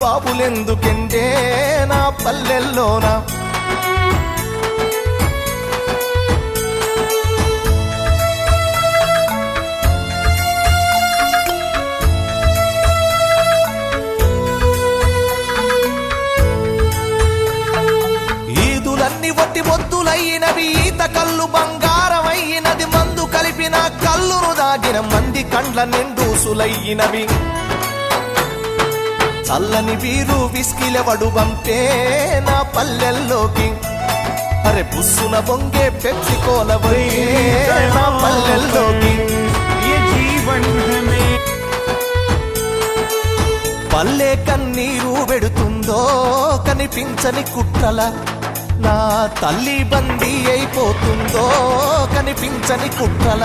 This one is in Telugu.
బాబులెందుకెండే నా పల్లెల్లోనా ఈదులన్నీ వట్టి మొద్దులయ్యినవి ఈత కళ్ళు బంగారమయ్యినది మందు కలిపిన కళ్ళును దాగిన మంది కండ్ల నిండూసులయ్యినవి చల్లని వీరు విస్కిలవడు వంపే నా పల్లెల్లోకి అరే బుస్సున బొంగే పెప్సికోలవే నా పల్లెల్లోకి పల్లె కన్నీరు పెడుతుందో కనిపించని కుట్రల నా తల్లి బందీ అయిపోతుందో కనిపించని కుట్రల